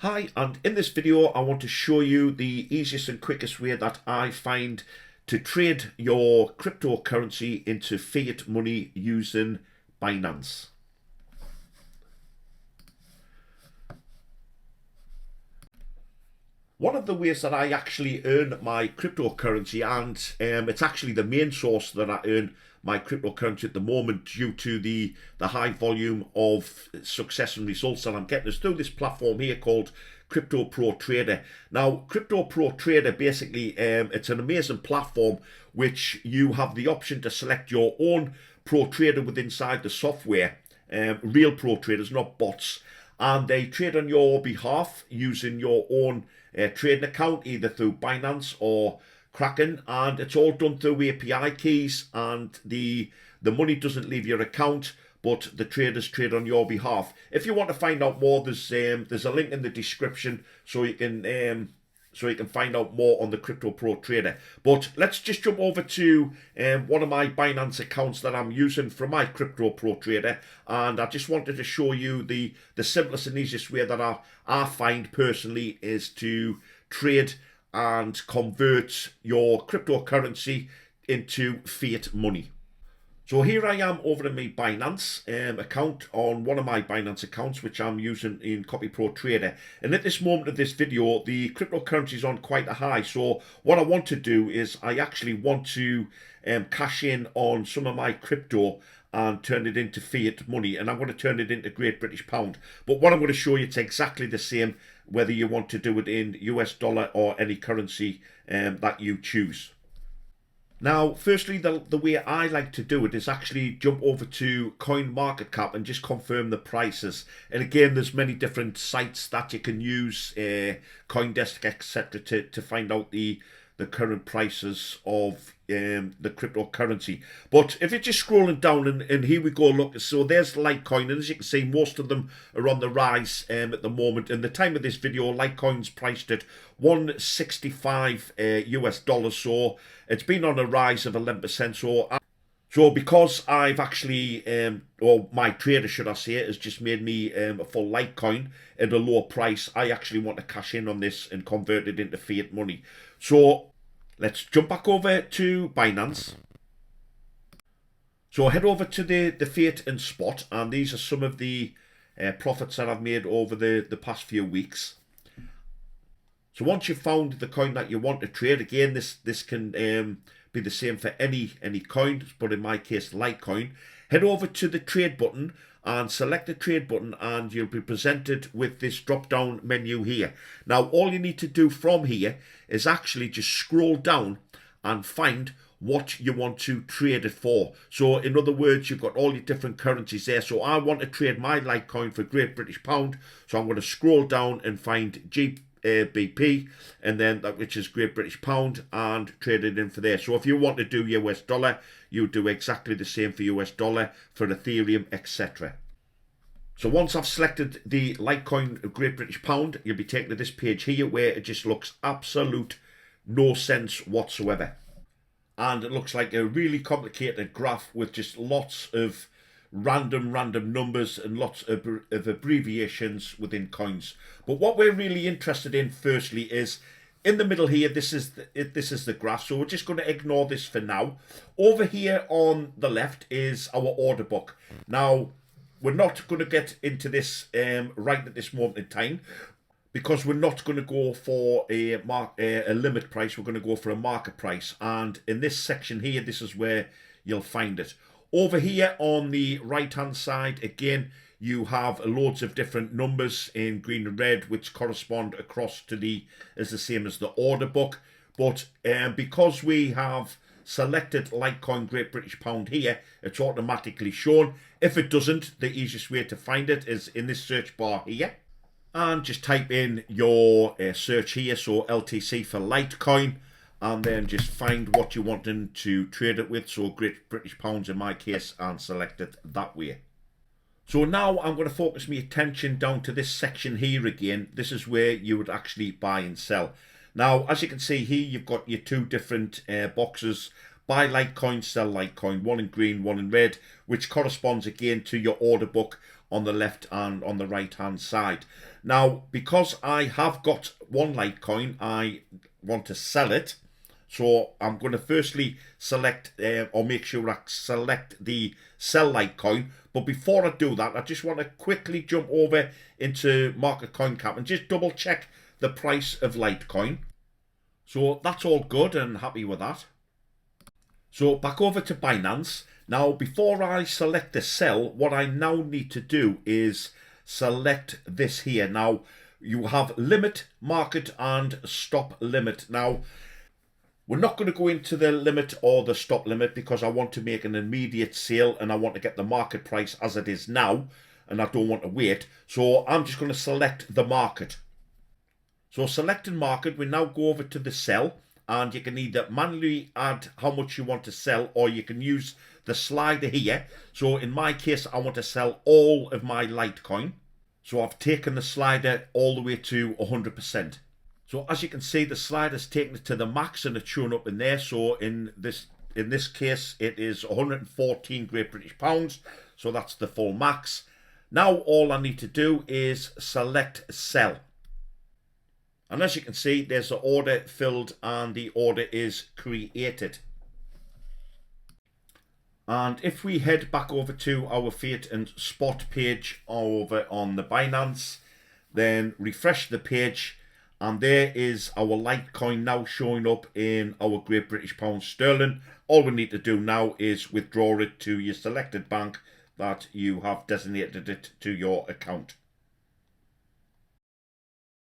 Hi, and in this video I want to show you the easiest and quickest way that I find to trade your cryptocurrency into fiat money using Binance. One of the ways that I actually earn my cryptocurrency, and it's actually the main source that I earn my cryptocurrency at the moment due to the high volume of success and results that I'm getting, is through this platform here called Crypto Pro Trader. Now, Crypto Pro Trader basically, it's an amazing platform which you have the option to select your own pro trader within inside the software, real pro traders, not bots, and they trade on your behalf using your own trading account, either through Binance or Kraken, and it's all done through API keys, and the money doesn't leave your account, but the traders trade on your behalf. If you want to find out more, there's a link in the description so you can find out more on the Crypto Pro Trader. But let's just jump over to one of my Binance accounts that I'm using for my Crypto Pro Trader, and I just wanted to show you the simplest and easiest way that I find personally is to trade and convert your cryptocurrency into fiat money. So here I am over in my Binance account, on one of my Binance accounts, which I'm using in Copy Pro Trader. And at this moment of this video, the cryptocurrency is on quite a high. So what I want to do is I actually want to cash in on some of my crypto and turn it into fiat money. And I'm going to turn it into Great British Pound. But what I'm going to show you, it's exactly the same whether you want to do it in US dollar or any currency that you choose. Now, firstly, the way I like to do it is actually jump over to CoinMarketCap and just confirm the prices. And again, there's many different sites that you can use, CoinDesk, etc., to find out the current prices of the cryptocurrency. But if you're just scrolling down, and here we go, look, so there's Litecoin, and as you can see, most of them are on the rise at the moment. And the time of this video, Litecoin's priced at 165 US dollars, so it's been on a rise of 11%. So because I've actually, or my trader should I say, has just made me a full Litecoin at a lower price, I actually want to cash in on this and convert it into fiat money. So let's jump back over to Binance. So head over to the Fiat and Spot, and these are some of the profits that I've made over the past few weeks. So once you've found the coin that you want to trade, again, this can be the same for any coin, but in my case, Litecoin. Head over to the trade button and select the trade button, and you'll be presented with this drop down menu here. Now, all you need to do from here is actually just scroll down and find what you want to trade it for. So in other words, you've got all your different currencies there. So I want to trade my Litecoin for Great British Pound, so I'm going to scroll down and find BP, and then that, which is Great British Pound, and trade it in for there. So if you want to do US dollar, you do exactly the same for US dollar, for Ethereum, etc. So once I've selected the Litecoin Great British Pound, you'll be taken to this page here where it just looks absolute no sense whatsoever. And it looks like a really complicated graph with just lots of random numbers and lots of abbreviations within coins. But what we're really interested in firstly is in the middle here, this is the graph, so we're just going to ignore this for now. Over here on the left is our order book. Now, we're not going to get into this right at this moment in time, because we're not going to go for a limit price. We're going to go for a market price, and in this section here, this is where you'll find it. Over here on the right hand side, again, you have loads of different numbers in green and red, which correspond across to the same as the order book. But because we have selected Litecoin Great British Pound here, it's automatically shown. If it doesn't, the easiest way to find it is in this search bar here, and just type in your search here, so LTC for Litecoin, and then just find what you're wanting to trade it with, so Great British Pounds in my case, and select it that way. So now I'm going to focus my attention down to this section here again. This is where you would actually buy and sell. Now, as you can see here, you've got your two different boxes. Buy Litecoin, sell Litecoin, one in green, one in red, which corresponds again to your order book on the left and on the right hand side. Now, because I have got one Litecoin, I want to sell it. So I'm going to firstly select or make sure I select the sell Litecoin. But before I do that, I just want to quickly jump over into Market Coin Cap and just double check the price of Litecoin. So that's all good and happy with that. So back over to Binance. Now, before I select the sell, what I now need to do is select this here. Now, you have limit, market, and stop limit. Now, we're not going to go into the limit or the stop limit because I want to make an immediate sale and I want to get the market price as it is now and I don't want to wait. So I'm just going to select the market. So selecting market, we now go over to the sell, and you can either manually add how much you want to sell or you can use the slider here. So in my case, I want to sell all of my Litecoin. So I've taken the slider all the way to 100%. So as you can see, the slider's taken it to the max and it's shown up in there. So in this case, it is 114 Great British Pounds. So that's the full max. Now all I need to do is select sell. And as you can see, there's the order filled and the order is created. And if we head back over to our Fiat and Spot page over on the Binance, then refresh the page, and there is our Litecoin now showing up in our Great British Pound Sterling. All we need to do now is withdraw it to your selected bank that you have designated it to your account.